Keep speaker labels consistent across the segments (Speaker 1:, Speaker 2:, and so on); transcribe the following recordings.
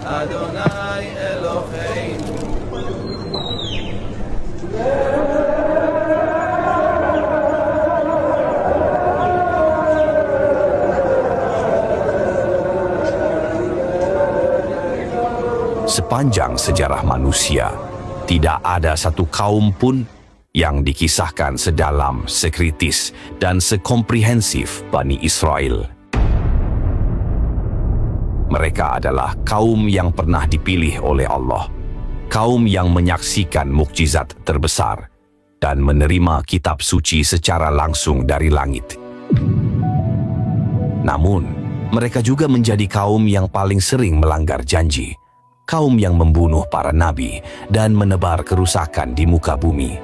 Speaker 1: Adonai Eloheinu.
Speaker 2: Sepanjang sejarah manusia, tidak ada satu kaum pun yang dikisahkan sedalam, sekritis, dan sekomprehensif Bani Israel. Mereka adalah kaum yang pernah dipilih oleh Allah, kaum yang menyaksikan mukjizat terbesar, dan menerima kitab suci secara langsung dari langit. Namun, mereka juga menjadi kaum yang paling sering melanggar janji, kaum yang membunuh para nabi dan menebar kerusakan di muka bumi.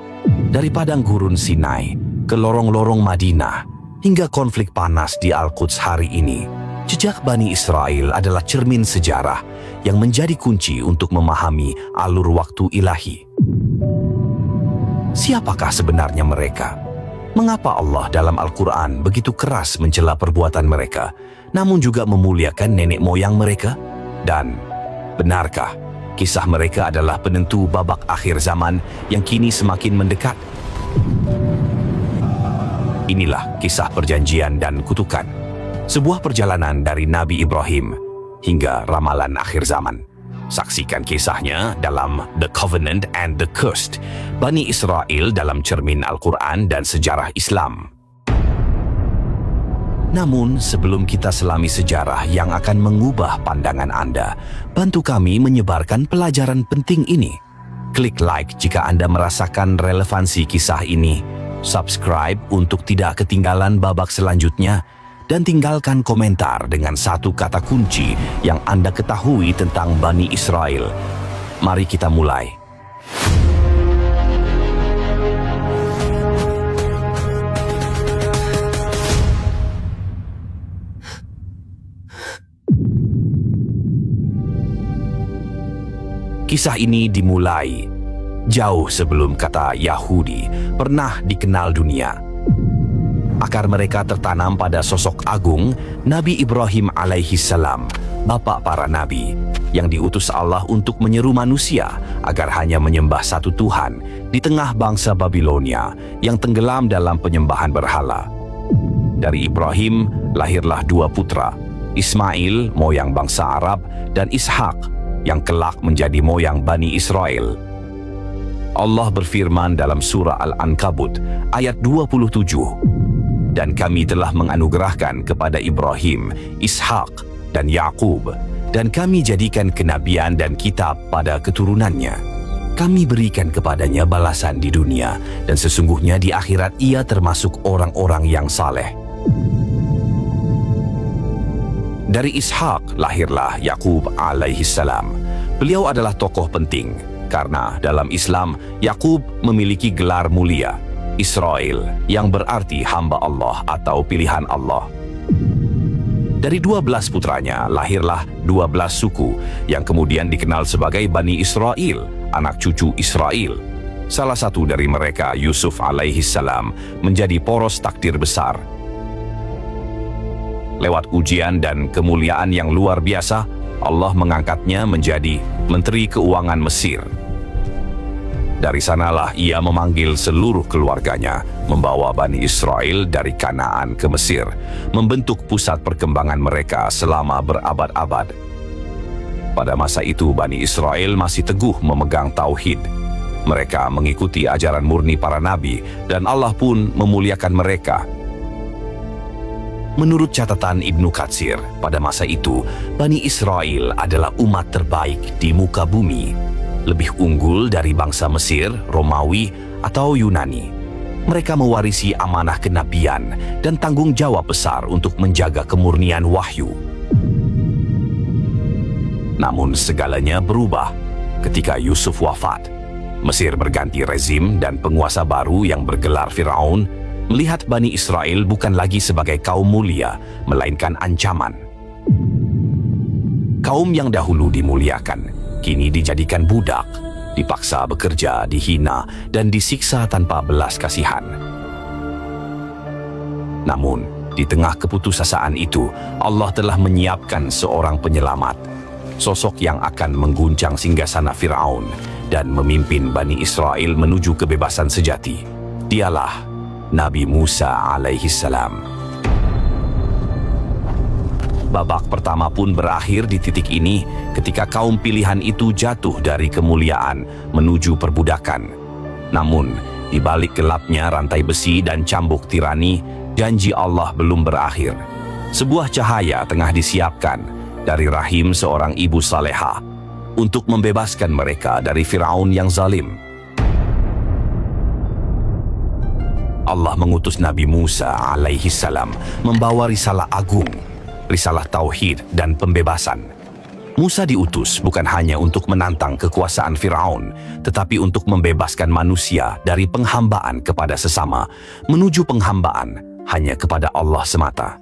Speaker 2: Dari padang gurun Sinai ke lorong-lorong Madinah hingga konflik panas di Al-Quds hari ini, jejak Bani Israel adalah cermin sejarah yang menjadi kunci untuk memahami alur waktu ilahi. Siapakah sebenarnya mereka? Mengapa Allah dalam Al-Quran begitu keras mencela perbuatan mereka, namun juga memuliakan nenek moyang mereka? Dan benarkah kisah mereka adalah penentu babak akhir zaman yang kini semakin mendekat? Inilah kisah perjanjian dan kutukan, sebuah perjalanan dari Nabi Ibrahim hingga ramalan akhir zaman. Saksikan kisahnya dalam The Covenant and the Cursed, Bani Israel dalam cermin Al-Quran dan sejarah Islam. Namun, sebelum kita selami sejarah yang akan mengubah pandangan Anda, bantu kami menyebarkan pelajaran penting ini. Klik like jika Anda merasakan relevansi kisah ini, subscribe untuk tidak ketinggalan babak selanjutnya, dan tinggalkan komentar dengan satu kata kunci yang Anda ketahui tentang Bani Israel. Mari kita mulai. Kisah ini dimulai jauh sebelum kata Yahudi pernah dikenal dunia. Akar mereka tertanam pada sosok agung Nabi Ibrahim alaihissalam, bapak para nabi, yang diutus Allah untuk menyeru manusia agar hanya menyembah satu Tuhan di tengah bangsa Babilonia yang tenggelam dalam penyembahan berhala. Dari Ibrahim lahirlah dua putra, Ismail, moyang bangsa Arab, dan Ishak, yang kelak menjadi moyang Bani Israel. Allah berfirman dalam surah Al-Ankabut ayat 27, "Dan kami telah menganugerahkan kepada Ibrahim, Ishak, dan Yakub, dan kami jadikan kenabian dan kitab pada keturunannya. Kami berikan kepadanya balasan di dunia, dan sesungguhnya di akhirat ia termasuk orang-orang yang saleh." Dari Ishak lahirlah Yakub alaihissalam. Beliau adalah tokoh penting karena dalam Islam Yakub memiliki gelar mulia, Israel, yang berarti hamba Allah atau pilihan Allah. Dari 12 putranya lahirlah 12 suku yang kemudian dikenal sebagai Bani Israel, anak cucu Israel. Salah satu dari mereka, Yusuf alaihissalam, menjadi poros takdir besar. Lewat ujian dan kemuliaan yang luar biasa, Allah mengangkatnya menjadi Menteri Keuangan Mesir. Dari sanalah ia memanggil seluruh keluarganya, membawa Bani Israel dari Kanaan ke Mesir, membentuk pusat perkembangan mereka selama berabad-abad. Pada masa itu Bani Israel masih teguh memegang tauhid. Mereka mengikuti ajaran murni para nabi, dan Allah pun memuliakan mereka. Menurut catatan Ibnu Katsir, pada masa itu, Bani Israel adalah umat terbaik di muka bumi, lebih unggul dari bangsa Mesir, Romawi, atau Yunani. Mereka mewarisi amanah kenabian dan tanggung jawab besar untuk menjaga kemurnian wahyu. Namun segalanya berubah ketika Yusuf wafat. Mesir berganti rezim dan penguasa baru yang bergelar Firaun melihat Bani Israel bukan lagi sebagai kaum mulia, melainkan ancaman. Kaum yang dahulu dimuliakan, kini dijadikan budak, dipaksa bekerja, dihina, dan disiksa tanpa belas kasihan. Namun, di tengah keputusasaan itu, Allah telah menyiapkan seorang penyelamat. sosok yang akan mengguncang singgasana Firaun dan memimpin Bani Israel menuju kebebasan sejati. Dialah Nabi Musa alaihissalam. Babak pertama pun berakhir di titik ini ketika kaum pilihan itu jatuh dari kemuliaan menuju perbudakan. Namun, di balik gelapnya rantai besi dan cambuk tirani, janji Allah belum berakhir. Sebuah cahaya tengah disiapkan dari rahim seorang ibu salehah untuk membebaskan mereka dari Firaun yang zalim. Allah mengutus Nabi Musa alaihissalam membawa risalah agung, risalah tauhid dan pembebasan. Musa diutus bukan hanya untuk menantang kekuasaan Firaun, tetapi untuk membebaskan manusia dari penghambaan kepada sesama, menuju penghambaan hanya kepada Allah semata.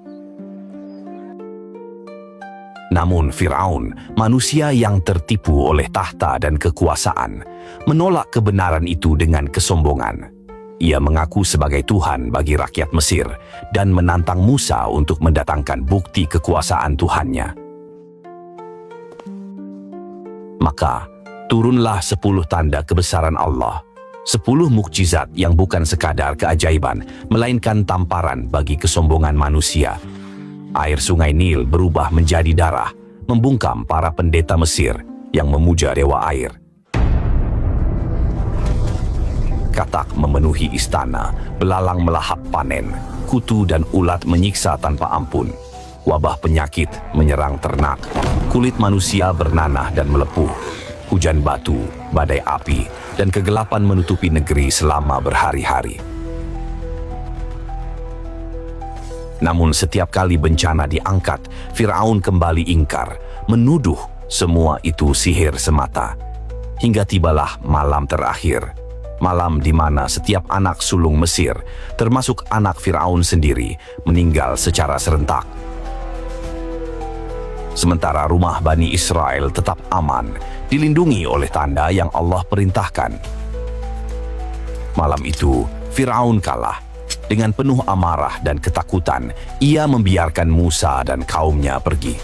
Speaker 2: Namun Firaun, manusia yang tertipu oleh tahta dan kekuasaan, menolak kebenaran itu dengan kesombongan. Ia mengaku sebagai Tuhan bagi rakyat Mesir dan menantang Musa untuk mendatangkan bukti kekuasaan Tuhannya. Maka turunlah 10 tanda kebesaran Allah, 10 mukjizat yang bukan sekadar keajaiban, melainkan tamparan bagi kesombongan manusia. Air sungai Nil berubah menjadi darah, membungkam para pendeta Mesir yang memuja dewa air. Katak memenuhi istana, belalang melahap panen, kutu dan ulat menyiksa tanpa ampun. Wabah penyakit menyerang ternak, kulit manusia bernanah dan melepuh. Hujan batu, badai api, dan kegelapan menutupi negeri selama berhari-hari. Namun setiap kali bencana diangkat, Firaun kembali ingkar, menuduh semua itu sihir semata. Hingga tibalah malam terakhir, malam di mana setiap anak sulung Mesir, termasuk anak Firaun sendiri, meninggal secara serentak. Sementara rumah Bani Israel tetap aman, dilindungi oleh tanda yang Allah perintahkan. Malam itu, Firaun kalah. Dengan penuh amarah dan ketakutan, ia membiarkan Musa dan kaumnya pergi.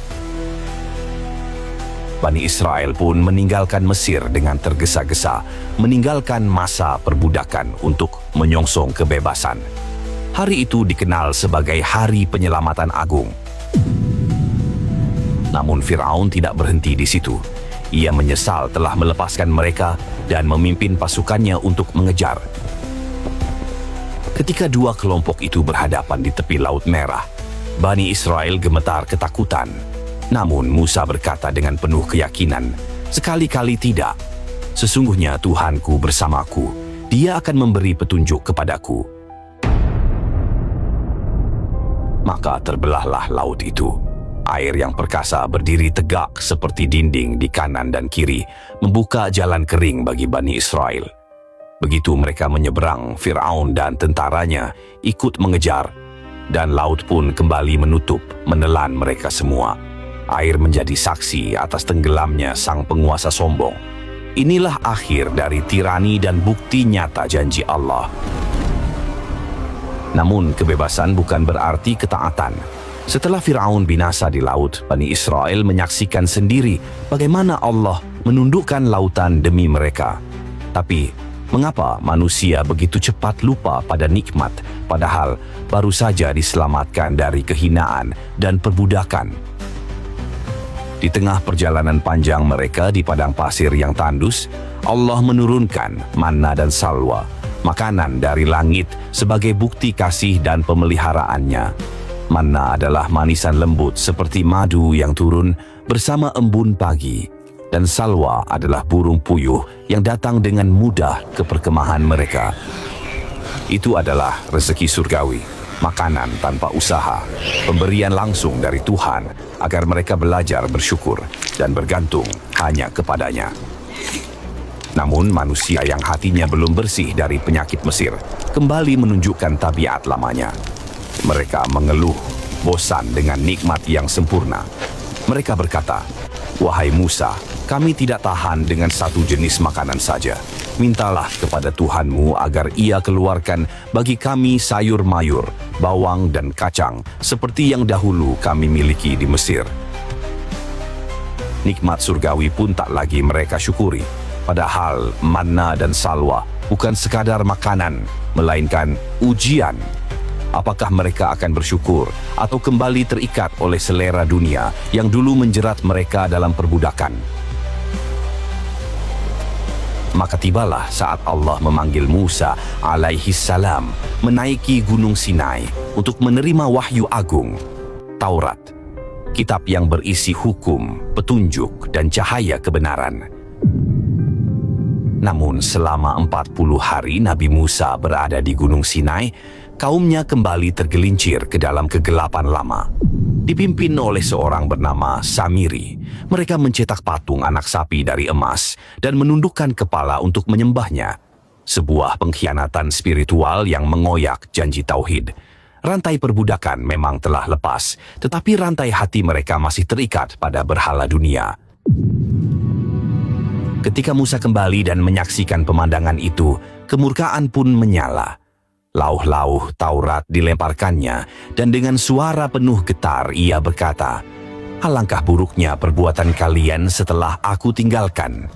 Speaker 2: Bani Israel pun meninggalkan Mesir dengan tergesa-gesa, meninggalkan masa perbudakan untuk menyongsong kebebasan. Hari itu dikenal sebagai Hari Penyelamatan Agung. Namun Firaun tidak berhenti di situ. Ia menyesal telah melepaskan mereka dan memimpin pasukannya untuk mengejar. Ketika dua kelompok itu berhadapan di tepi Laut Merah, Bani Israel gemetar ketakutan. Namun Musa berkata dengan penuh keyakinan, "Sekali-kali tidak. Sesungguhnya Tuhanku bersamaku. Dia akan memberi petunjuk kepadaku." Maka terbelahlah laut itu. Air yang perkasa berdiri tegak seperti dinding di kanan dan kiri, membuka jalan kering bagi Bani Israel. Begitu mereka menyeberang, Firaun dan tentaranya ikut mengejar, dan laut pun kembali menutup, menelan mereka semua. Air menjadi saksi atas tenggelamnya sang penguasa sombong. Inilah akhir dari tirani dan bukti nyata janji Allah. Namun kebebasan bukan berarti ketaatan. Setelah Firaun binasa di laut, Bani Israel menyaksikan sendiri bagaimana Allah menundukkan lautan demi mereka. Tapi mengapa manusia begitu cepat lupa pada nikmat, padahal baru saja diselamatkan dari kehinaan dan perbudakan? Di tengah perjalanan panjang mereka di padang pasir yang tandus, Allah menurunkan manna dan salwa, makanan dari langit sebagai bukti kasih dan pemeliharaannya. Manna adalah manisan lembut seperti madu yang turun bersama embun pagi, dan salwa adalah burung puyuh yang datang dengan mudah ke perkemahan mereka. Itu adalah rezeki surgawi, makanan tanpa usaha, pemberian langsung dari Tuhan agar mereka belajar bersyukur dan bergantung hanya kepadanya. Namun manusia yang hatinya belum bersih dari penyakit Mesir kembali menunjukkan tabiat lamanya. Mereka mengeluh, bosan dengan nikmat yang sempurna. Mereka berkata, "Wahai Musa, kami tidak tahan dengan satu jenis makanan saja. Mintalah kepada Tuhanmu agar ia keluarkan bagi kami sayur mayur, bawang dan kacang, seperti yang dahulu kami miliki di Mesir." Nikmat surgawi pun tak lagi mereka syukuri. Padahal manna dan salwa bukan sekadar makanan, melainkan ujian. Apakah mereka akan bersyukur atau kembali terikat oleh selera dunia yang dulu menjerat mereka dalam perbudakan? Maka tibalah saat Allah memanggil Musa alaihi salam menaiki Gunung Sinai untuk menerima wahyu agung, Taurat, kitab yang berisi hukum, petunjuk, dan cahaya kebenaran. Namun selama 40 hari Nabi Musa berada di Gunung Sinai, kaumnya kembali tergelincir ke dalam kegelapan lama. Dipimpin oleh seorang bernama Samiri, mereka mencetak patung anak sapi dari emas dan menundukkan kepala untuk menyembahnya. Sebuah pengkhianatan spiritual yang mengoyak janji tauhid. Rantai perbudakan memang telah lepas, tetapi rantai hati mereka masih terikat pada berhala dunia. Ketika Musa kembali dan menyaksikan pemandangan itu, kemurkaan pun menyala. Lauh-lauh Taurat dilemparkannya, dan dengan suara penuh getar ia berkata, "Alangkah buruknya perbuatan kalian setelah aku tinggalkan."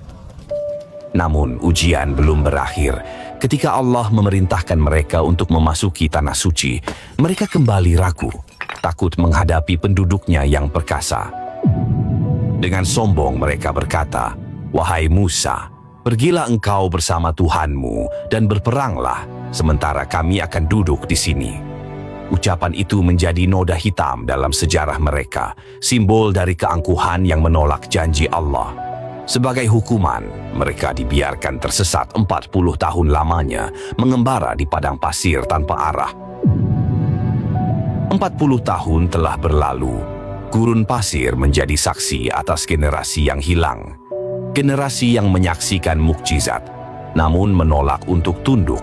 Speaker 2: Namun ujian belum berakhir. Ketika Allah memerintahkan mereka untuk memasuki tanah suci, mereka kembali ragu, takut menghadapi penduduknya yang perkasa. Dengan sombong mereka berkata, "Wahai Musa, pergilah engkau bersama Tuhanmu dan berperanglah, sementara kami akan duduk di sini." Ucapan itu menjadi noda hitam dalam sejarah mereka, simbol dari keangkuhan yang menolak janji Allah. Sebagai hukuman, mereka dibiarkan tersesat 40 tahun lamanya, mengembara di padang pasir tanpa arah. 40 tahun telah berlalu, gurun pasir menjadi saksi atas generasi yang hilang. Generasi yang menyaksikan mukjizat, namun menolak untuk tunduk.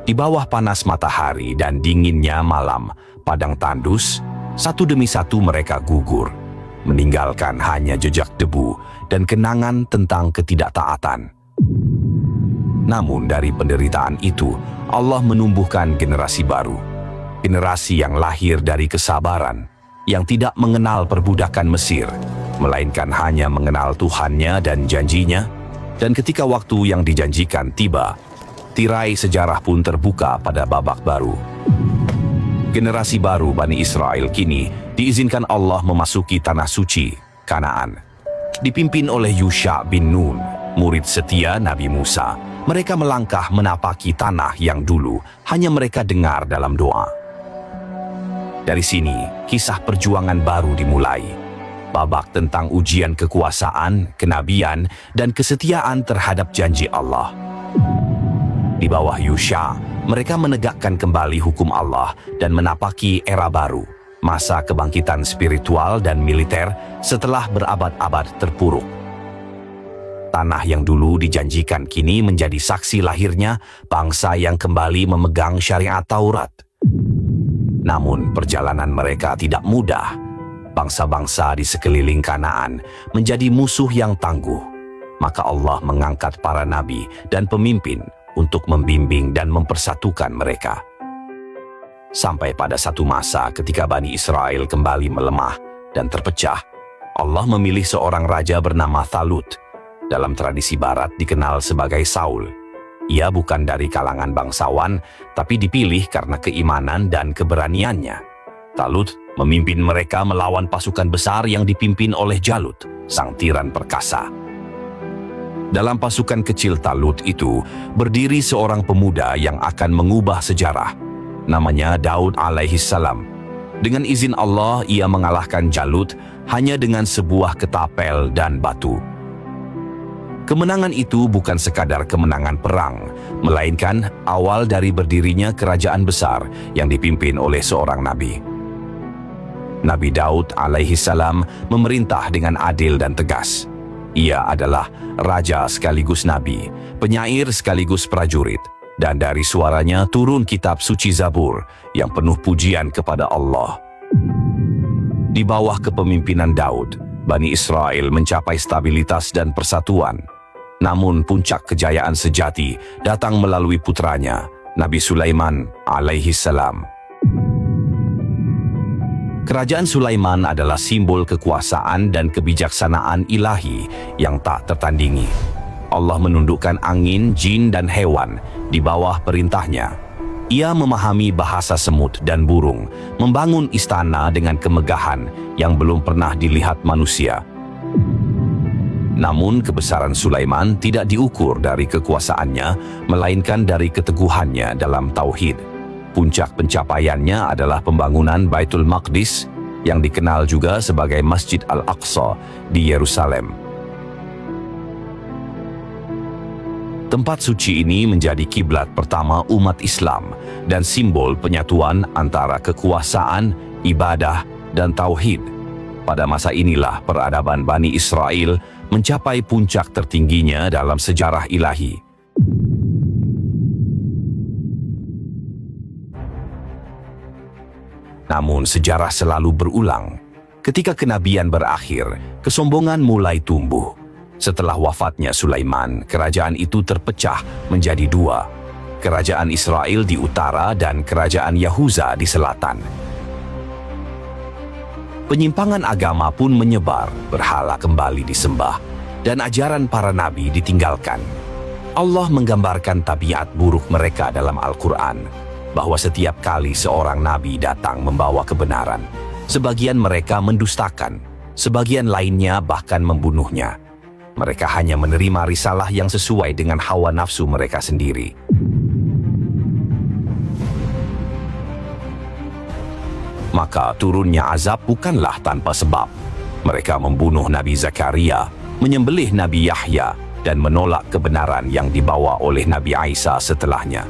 Speaker 2: Di bawah panas matahari dan dinginnya malam, padang tandus, satu demi satu mereka gugur, meninggalkan hanya jejak debu dan kenangan tentang ketidaktaatan. Namun dari penderitaan itu, Allah menumbuhkan generasi baru. Generasi yang lahir dari kesabaran, yang tidak mengenal perbudakan Mesir, melainkan hanya mengenal Tuhannya dan janjinya. Dan ketika waktu yang dijanjikan tiba, tirai sejarah pun terbuka pada babak baru. Generasi baru Bani Israel kini diizinkan Allah memasuki tanah suci, Kanaan. Dipimpin oleh Yusha bin Nun, murid setia Nabi Musa, mereka melangkah menapaki tanah yang dulu hanya mereka dengar dalam doa. Dari sini, kisah perjuangan baru dimulai. Babak tentang ujian kekuasaan, kenabian, dan kesetiaan terhadap janji Allah. Di bawah Yusha, mereka menegakkan kembali hukum Allah dan menapaki era baru, masa kebangkitan spiritual dan militer setelah berabad-abad terpuruk. Tanah yang dulu dijanjikan kini menjadi saksi lahirnya bangsa yang kembali memegang syariat Taurat. Namun perjalanan mereka tidak mudah. Bangsa-bangsa di sekeliling Kanaan menjadi musuh yang tangguh. Maka Allah mengangkat para nabi dan pemimpin untuk membimbing dan mempersatukan mereka. Sampai pada satu masa ketika Bani Israel kembali melemah dan terpecah, Allah memilih seorang raja bernama Talut. Dalam tradisi barat dikenal sebagai Saul. Ia bukan dari kalangan bangsawan, tapi dipilih karena keimanan dan keberaniannya. Talut memimpin mereka melawan pasukan besar yang dipimpin oleh Jalut, sang tiran perkasa. Dalam pasukan kecil Talut itu, berdiri seorang pemuda yang akan mengubah sejarah. Namanya Daud alaihi salam. Dengan izin Allah, ia mengalahkan Jalut hanya dengan sebuah ketapel dan batu. Kemenangan itu bukan sekadar kemenangan perang, melainkan awal dari berdirinya kerajaan besar yang dipimpin oleh seorang nabi. Nabi Daud alaihi salam memerintah dengan adil dan tegas. Ia adalah raja sekaligus nabi, penyair sekaligus prajurit. Dan dari suaranya turun kitab suci Zabur yang penuh pujian kepada Allah. Di bawah kepemimpinan Daud, Bani Israel mencapai stabilitas dan persatuan. Namun puncak kejayaan sejati datang melalui putranya, Nabi Sulaiman alaihi salam. Kerajaan Sulaiman adalah simbol kekuasaan dan kebijaksanaan ilahi yang tak tertandingi. Allah menundukkan angin, jin, dan hewan di bawah perintahnya. Ia memahami bahasa semut dan burung, membangun istana dengan kemegahan yang belum pernah dilihat manusia. Namun kebesaran Sulaiman tidak diukur dari kekuasaannya, melainkan dari keteguhannya dalam tauhid. Puncak pencapaiannya adalah pembangunan Baitul Maqdis yang dikenal juga sebagai Masjid Al-Aqsa di Yerusalem. Tempat suci ini menjadi kiblat pertama umat Islam dan simbol penyatuan antara kekuasaan, ibadah, dan tauhid. Pada masa inilah peradaban Bani Israel mencapai puncak tertingginya dalam sejarah ilahi. Namun sejarah selalu berulang. Ketika kenabian berakhir, kesombongan mulai tumbuh. Setelah wafatnya Sulaiman, kerajaan itu terpecah menjadi dua. Kerajaan Israel di utara dan kerajaan Yahuza di selatan. Penyimpangan agama pun menyebar, berhala kembali disembah, dan ajaran para nabi ditinggalkan. Allah menggambarkan tabiat buruk mereka dalam Al-Quran, bahwa setiap kali seorang nabi datang membawa kebenaran, sebagian mereka mendustakan, sebagian lainnya bahkan membunuhnya. Mereka hanya menerima risalah yang sesuai dengan hawa nafsu mereka sendiri. Maka turunnya azab bukanlah tanpa sebab. Mereka membunuh Nabi Zakaria, menyembelih Nabi Yahya, dan menolak kebenaran yang dibawa oleh Nabi Isa setelahnya.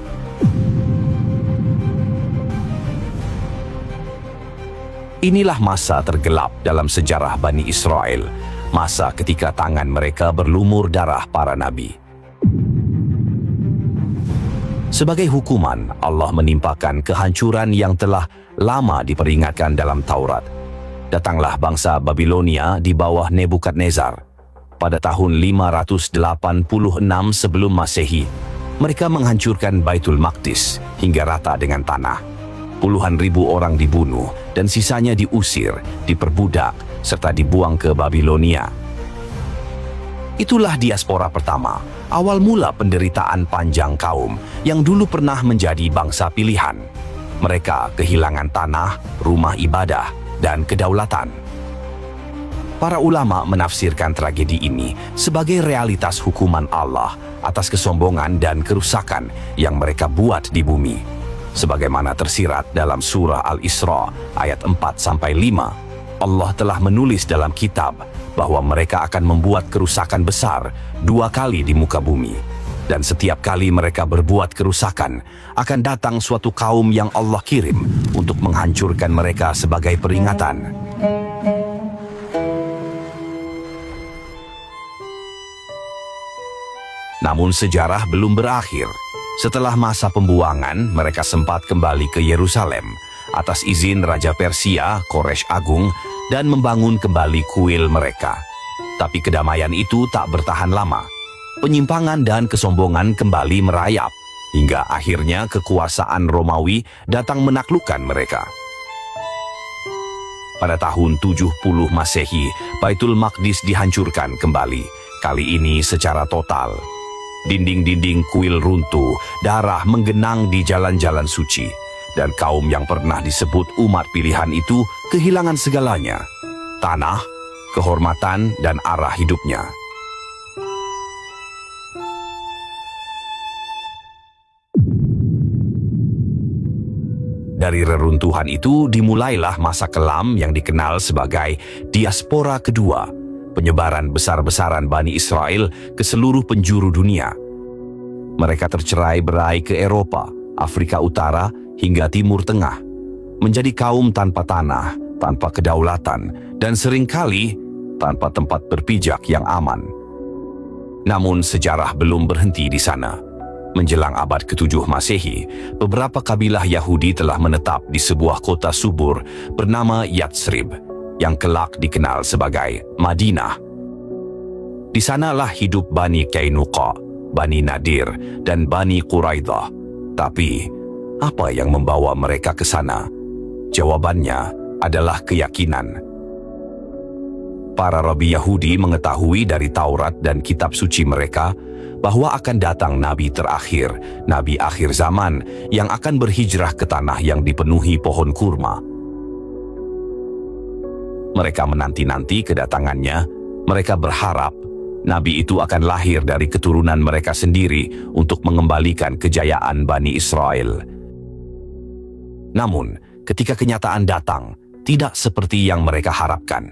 Speaker 2: Inilah masa tergelap dalam sejarah Bani Israel, masa ketika tangan mereka berlumur darah para nabi. Sebagai hukuman, Allah menimpakan kehancuran yang telah lama diperingatkan dalam Taurat. Datanglah bangsa Babilonia di bawah Nebukadnezar. Pada tahun 586 sebelum Masehi, mereka menghancurkan Baitul Maqdis hingga rata dengan tanah. Puluhan ribu orang dibunuh dan sisanya diusir, diperbudak, serta dibuang ke Babilonia. Itulah diaspora pertama, awal mula penderitaan panjang kaum yang dulu pernah menjadi bangsa pilihan. Mereka kehilangan tanah, rumah ibadah, dan kedaulatan. Para ulama menafsirkan tragedi ini sebagai realitas hukuman Allah atas kesombongan dan kerusakan yang mereka buat di bumi. Sebagaimana tersirat dalam surah Al-Isra ayat 4-5, Allah telah menulis dalam kitab bahwa mereka akan membuat kerusakan besar 2 kali di muka bumi. Dan setiap kali mereka berbuat kerusakan, akan datang suatu kaum yang Allah kirim untuk menghancurkan mereka sebagai peringatan. Namun sejarah belum berakhir. Setelah masa pembuangan, mereka sempat kembali ke Yerusalem atas izin Raja Persia, Koresh Agung, dan membangun kembali kuil mereka. Tapi kedamaian itu tak bertahan lama. Penyimpangan dan kesombongan kembali merayap, hingga akhirnya kekuasaan Romawi datang menaklukkan mereka. Pada tahun 70 Masehi, Baitul Maqdis dihancurkan kembali, kali ini secara total. Dinding-dinding kuil runtuh, darah menggenang di jalan-jalan suci, dan kaum yang pernah disebut umat pilihan itu kehilangan segalanya: tanah, kehormatan, dan arah hidupnya. Dari reruntuhan itu dimulailah masa kelam yang dikenal sebagai diaspora kedua, penyebaran besar-besaran Bani Israel ke seluruh penjuru dunia. Mereka tercerai-berai ke Eropa, Afrika Utara, hingga Timur Tengah, menjadi kaum tanpa tanah, tanpa kedaulatan, dan seringkali tanpa tempat berpijak yang aman. Namun sejarah belum berhenti di sana. Menjelang abad ke-7 Masehi, beberapa kabilah Yahudi telah menetap di sebuah kota subur bernama Yatsrib, yang kelak dikenal sebagai Madinah. Di sanalah hidup Bani Qainuqa, Bani Nadir, dan Bani Quraidah. Tapi, apa yang membawa mereka ke sana? Jawabannya adalah keyakinan. Para rabi Yahudi mengetahui dari Taurat dan kitab suci mereka bahwa akan datang nabi terakhir, nabi akhir zaman yang akan berhijrah ke tanah yang dipenuhi pohon kurma. Mereka menanti-nanti kedatangannya. Mereka berharap nabi itu akan lahir dari keturunan mereka sendiri untuk mengembalikan kejayaan Bani Israel. Namun, ketika kenyataan datang, tidak seperti yang mereka harapkan.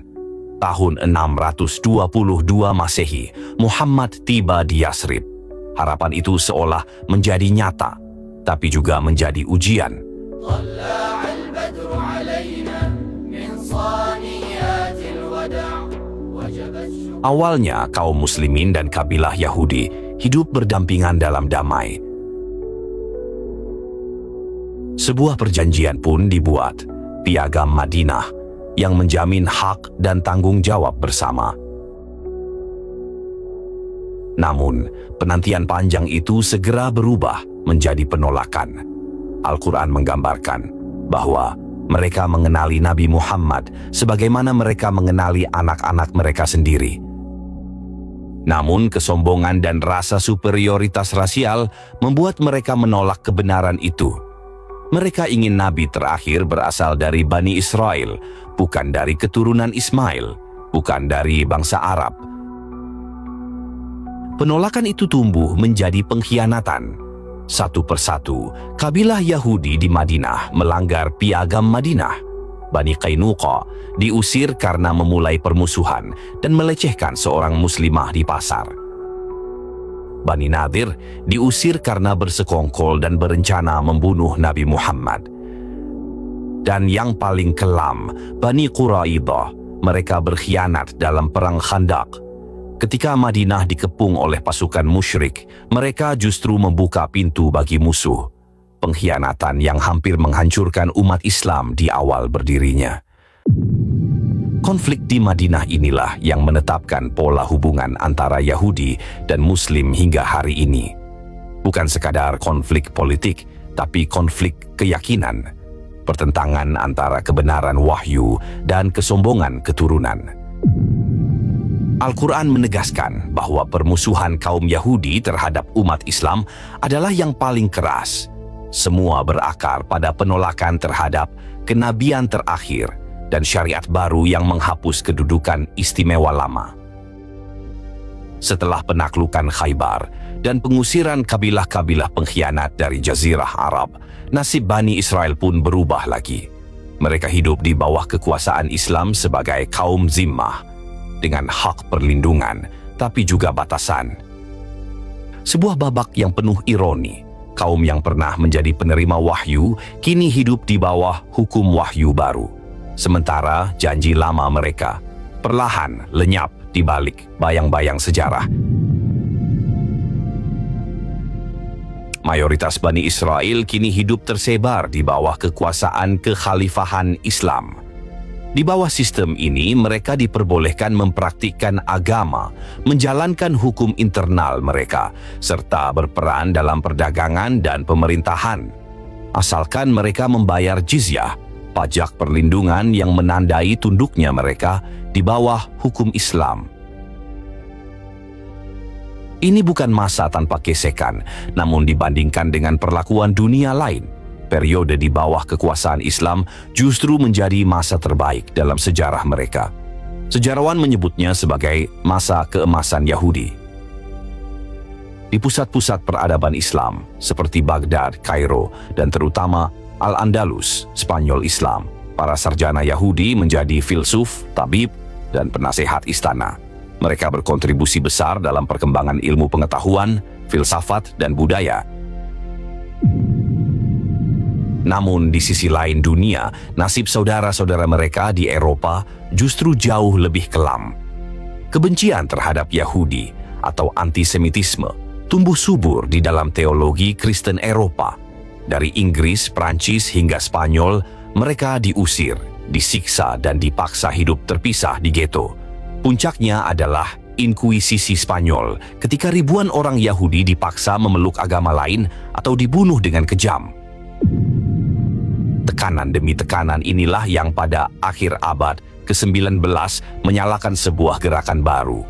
Speaker 2: Tahun 622 Masehi, Muhammad tiba di Yasrib. Harapan itu seolah menjadi nyata, tapi juga menjadi ujian. Awalnya, kaum muslimin dan kabilah Yahudi hidup berdampingan dalam damai. Sebuah perjanjian pun dibuat, Piagam Madinah, yang menjamin hak dan tanggung jawab bersama. Namun, penantian panjang itu segera berubah menjadi penolakan. Al-Quran menggambarkan bahwa mereka mengenali Nabi Muhammad sebagaimana mereka mengenali anak-anak mereka sendiri. Namun, kesombongan dan rasa superioritas rasial membuat mereka menolak kebenaran itu. Mereka ingin nabi terakhir berasal dari Bani Israel, bukan dari keturunan Ismail, bukan dari bangsa Arab. Penolakan itu tumbuh menjadi pengkhianatan. Satu persatu, kabilah Yahudi di Madinah melanggar Piagam Madinah. Bani Qainuqa diusir karena memulai permusuhan dan melecehkan seorang muslimah di pasar. Bani Nadir diusir karena bersekongkol dan berencana membunuh Nabi Muhammad. Dan yang paling kelam, Bani Quraidah, mereka berkhianat dalam perang Khandaq. Ketika Madinah dikepung oleh pasukan musyrik, mereka justru membuka pintu bagi musuh. Pengkhianatan yang hampir menghancurkan umat Islam di awal berdirinya. Konflik di Madinah inilah yang menetapkan pola hubungan antara Yahudi dan Muslim hingga hari ini. Bukan sekadar konflik politik, tapi konflik keyakinan. Pertentangan antara kebenaran wahyu dan kesombongan keturunan. Al-Quran menegaskan bahwa permusuhan kaum Yahudi terhadap umat Islam adalah yang paling keras. Semua berakar pada penolakan terhadap kenabian terakhir dan syariat baru yang menghapus kedudukan istimewa lama. Setelah penaklukan Khaybar dan pengusiran kabilah-kabilah pengkhianat dari Jazirah Arab, nasib Bani Israel pun berubah lagi. Mereka hidup di bawah kekuasaan Islam sebagai kaum zimmah, dengan hak perlindungan, tapi juga batasan. Sebuah babak yang penuh ironi, kaum yang pernah menjadi penerima wahyu, kini hidup di bawah hukum wahyu baru. Sementara janji lama mereka perlahan lenyap di balik bayang-bayang sejarah. Mayoritas Bani Israel kini hidup tersebar di bawah kekuasaan kekhalifahan Islam. Di bawah sistem ini, mereka diperbolehkan mempraktikkan agama, menjalankan hukum internal mereka, serta berperan dalam perdagangan dan pemerintahan. Asalkan mereka membayar jizyah, pajak perlindungan yang menandai tunduknya mereka di bawah hukum Islam. Ini bukan masa tanpa gesekan, namun dibandingkan dengan perlakuan dunia lain, periode di bawah kekuasaan Islam justru menjadi masa terbaik dalam sejarah mereka. Sejarawan menyebutnya sebagai masa keemasan Yahudi. Di pusat-pusat peradaban Islam seperti Baghdad, Kairo, dan terutama Al-Andalus, Spanyol Islam, para sarjana Yahudi menjadi filsuf, tabib, dan penasehat istana. Mereka berkontribusi besar dalam perkembangan ilmu pengetahuan, filsafat, dan budaya. Namun di sisi lain dunia, nasib saudara-saudara mereka di Eropa justru jauh lebih kelam. Kebencian terhadap Yahudi atau antisemitisme tumbuh subur di dalam teologi Kristen Eropa. Dari Inggris, Prancis, hingga Spanyol, mereka diusir, disiksa, dan dipaksa hidup terpisah di ghetto. Puncaknya adalah Inkuisisi Spanyol, ketika ribuan orang Yahudi dipaksa memeluk agama lain atau dibunuh dengan kejam. Tekanan demi tekanan inilah yang pada akhir abad ke-19 menyalakan sebuah gerakan baru.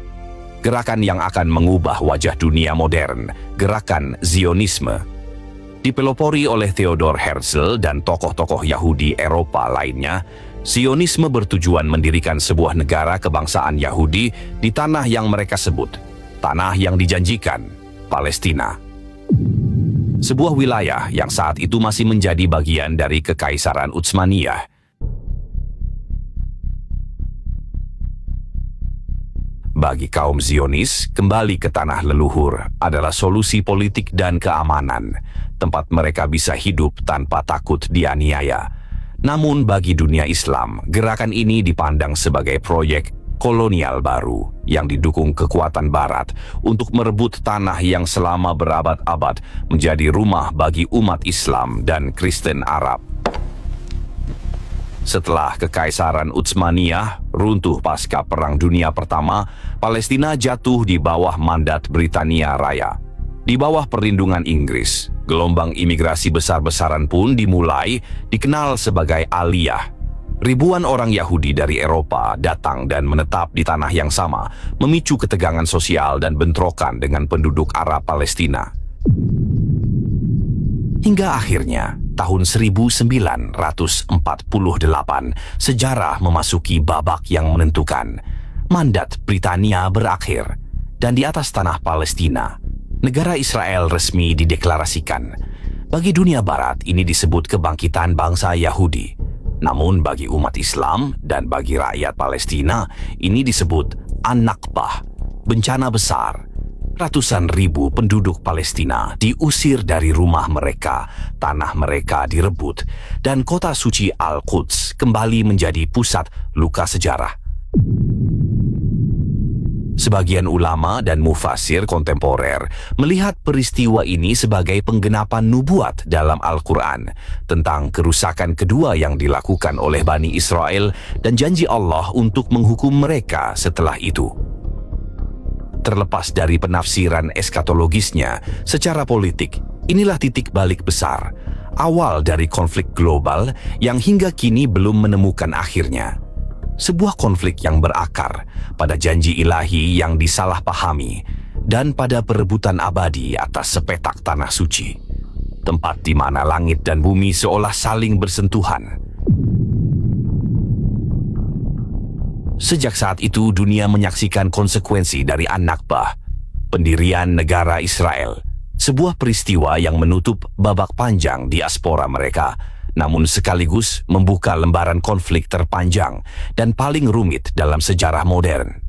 Speaker 2: Gerakan yang akan mengubah wajah dunia modern, gerakan Zionisme. Dipelopori oleh Theodor Herzl dan tokoh-tokoh Yahudi Eropa lainnya, Zionisme bertujuan mendirikan sebuah negara kebangsaan Yahudi di tanah yang mereka sebut, tanah yang dijanjikan, Palestina. Sebuah wilayah yang saat itu masih menjadi bagian dari Kekaisaran Utsmaniyah. Bagi kaum Zionis, kembali ke tanah leluhur adalah solusi politik dan keamanan, tempat mereka bisa hidup tanpa takut dianiaya. Namun bagi dunia Islam, gerakan ini dipandang sebagai proyek kolonial baru yang didukung kekuatan Barat untuk merebut tanah yang selama berabad-abad menjadi rumah bagi umat Islam dan Kristen Arab. Setelah Kekaisaran Utsmaniyah runtuh pasca Perang Dunia Pertama, Palestina jatuh di bawah mandat Britania Raya. Di bawah perlindungan Inggris, gelombang imigrasi besar-besaran pun dimulai, dikenal sebagai Aliyah. Ribuan orang Yahudi dari Eropa datang dan menetap di tanah yang sama, memicu ketegangan sosial dan bentrokan dengan penduduk Arab Palestina. Hingga akhirnya, tahun 1948, sejarah memasuki babak yang menentukan. Mandat Britania berakhir, dan di atas tanah Palestina, negara Israel resmi dideklarasikan. Bagi dunia Barat, ini disebut kebangkitan bangsa Yahudi. Namun bagi umat Islam dan bagi rakyat Palestina, ini disebut An-Nakbah, bencana besar. Ratusan ribu penduduk Palestina diusir dari rumah mereka, tanah mereka direbut, dan kota suci Al-Quds kembali menjadi pusat luka sejarah. Sebagian ulama dan mufasir kontemporer melihat peristiwa ini sebagai penggenapan nubuat dalam Al-Quran tentang kerusakan kedua yang dilakukan oleh Bani Israel dan janji Allah untuk menghukum mereka setelah itu. Terlepas dari penafsiran eskatologisnya, secara politik, inilah titik balik besar, awal dari konflik global yang hingga kini belum menemukan akhirnya. Sebuah konflik yang berakar pada janji ilahi yang disalahpahami dan pada perebutan abadi atas sepetak tanah suci, tempat di mana langit dan bumi seolah saling bersentuhan. Sejak saat itu dunia menyaksikan konsekuensi dari An-Nakbah, pendirian negara Israel, sebuah peristiwa yang menutup babak panjang diaspora mereka, namun sekaligus membuka lembaran konflik terpanjang dan paling rumit dalam sejarah modern.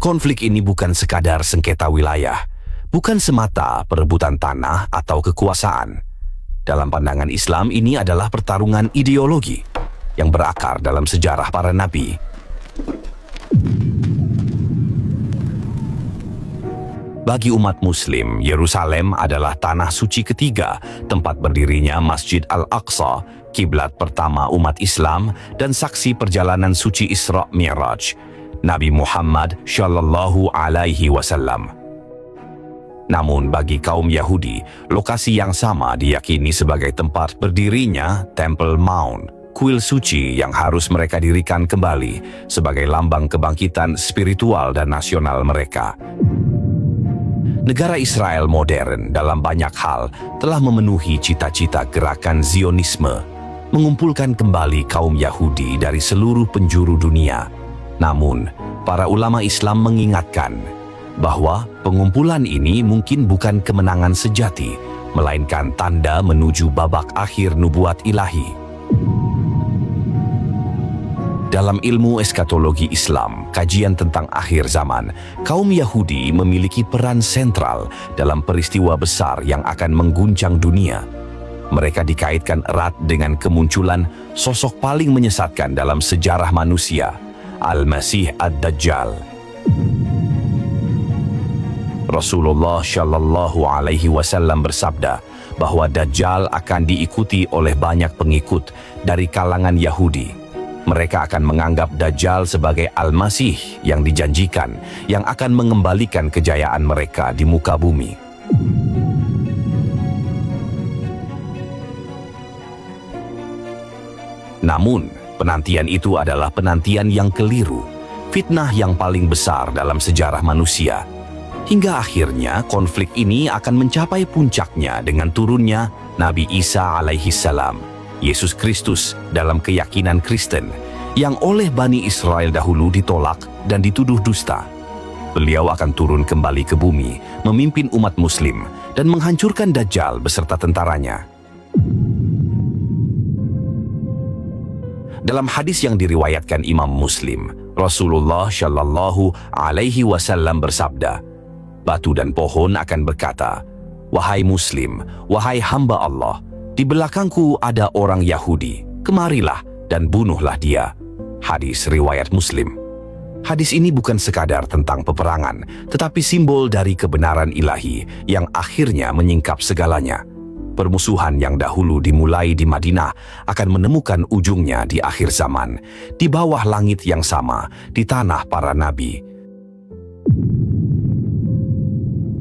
Speaker 2: Konflik ini bukan sekadar sengketa wilayah, bukan semata perebutan tanah atau kekuasaan. Dalam pandangan Islam, ini adalah pertarungan ideologi yang berakar dalam sejarah para nabi. Bagi umat Muslim, Yerusalem adalah tanah suci ketiga, tempat berdirinya Masjid Al-Aqsa, kiblat pertama umat Islam dan saksi perjalanan suci Isra Mi'raj, Nabi Muhammad Shallallahu Alaihi Wasallam. Namun bagi kaum Yahudi, lokasi yang sama diyakini sebagai tempat berdirinya Temple Mount, kuil suci yang harus mereka dirikan kembali sebagai lambang kebangkitan spiritual dan nasional mereka. Negara Israel modern dalam banyak hal telah memenuhi cita-cita gerakan Zionisme, mengumpulkan kembali kaum Yahudi dari seluruh penjuru dunia. Namun, para ulama Islam mengingatkan bahwa pengumpulan ini mungkin bukan kemenangan sejati, melainkan tanda menuju babak akhir nubuat ilahi. Dalam ilmu eskatologi Islam, kajian tentang akhir zaman, kaum Yahudi memiliki peran sentral dalam peristiwa besar yang akan mengguncang dunia. Mereka dikaitkan erat dengan kemunculan sosok paling menyesatkan dalam sejarah manusia, Al-Masih Ad-Dajjal. Rasulullah Shallallahu Alaihi Wasallam bersabda bahwa Dajjal akan diikuti oleh banyak pengikut dari kalangan Yahudi. Mereka akan menganggap Dajjal sebagai Al-Masih yang dijanjikan, yang akan mengembalikan kejayaan mereka di muka bumi. Namun, penantian itu adalah penantian yang keliru, fitnah yang paling besar dalam sejarah manusia. Hingga akhirnya konflik ini akan mencapai puncaknya dengan turunnya Nabi Isa alaihissalam, Yesus Kristus dalam keyakinan Kristen, yang oleh Bani Israel dahulu ditolak dan dituduh dusta. Beliau akan turun kembali ke bumi, memimpin umat muslim, dan menghancurkan Dajjal beserta tentaranya. Dalam hadis yang diriwayatkan Imam Muslim, Rasulullah Shallallahu Alaihi Wasallam bersabda, "Batu dan pohon akan berkata, 'Wahai Muslim, wahai hamba Allah, di belakangku ada orang Yahudi, kemarilah dan bunuhlah dia.'" Hadis riwayat Muslim. Hadis ini bukan sekadar tentang peperangan, tetapi simbol dari kebenaran ilahi yang akhirnya menyingkap segalanya. Permusuhan yang dahulu dimulai di Madinah akan menemukan ujungnya di akhir zaman, di bawah langit yang sama, di tanah para nabi.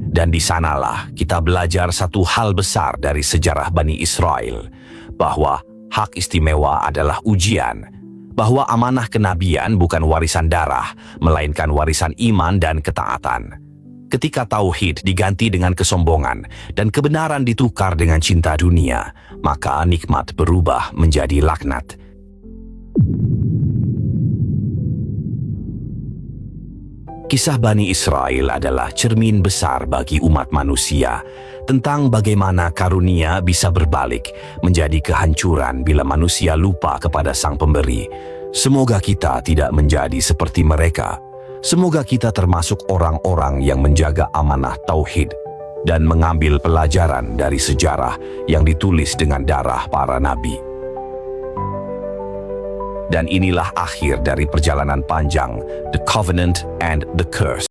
Speaker 2: Dan di sanalah kita belajar satu hal besar dari sejarah Bani Israel, bahwa hak istimewa adalah ujian, bahwa amanah kenabian bukan warisan darah, melainkan warisan iman dan ketaatan. Ketika tauhid diganti dengan kesombongan dan kebenaran ditukar dengan cinta dunia, maka nikmat berubah menjadi laknat. Kisah Bani Israel adalah cermin besar bagi umat manusia tentang bagaimana karunia bisa berbalik menjadi kehancuran bila manusia lupa kepada Sang Pemberi. Semoga kita tidak menjadi seperti mereka. Semoga kita termasuk orang-orang yang menjaga amanah tauhid dan mengambil pelajaran dari sejarah yang ditulis dengan darah para nabi. Dan inilah akhir dari perjalanan panjang, The Covenant and the Curse.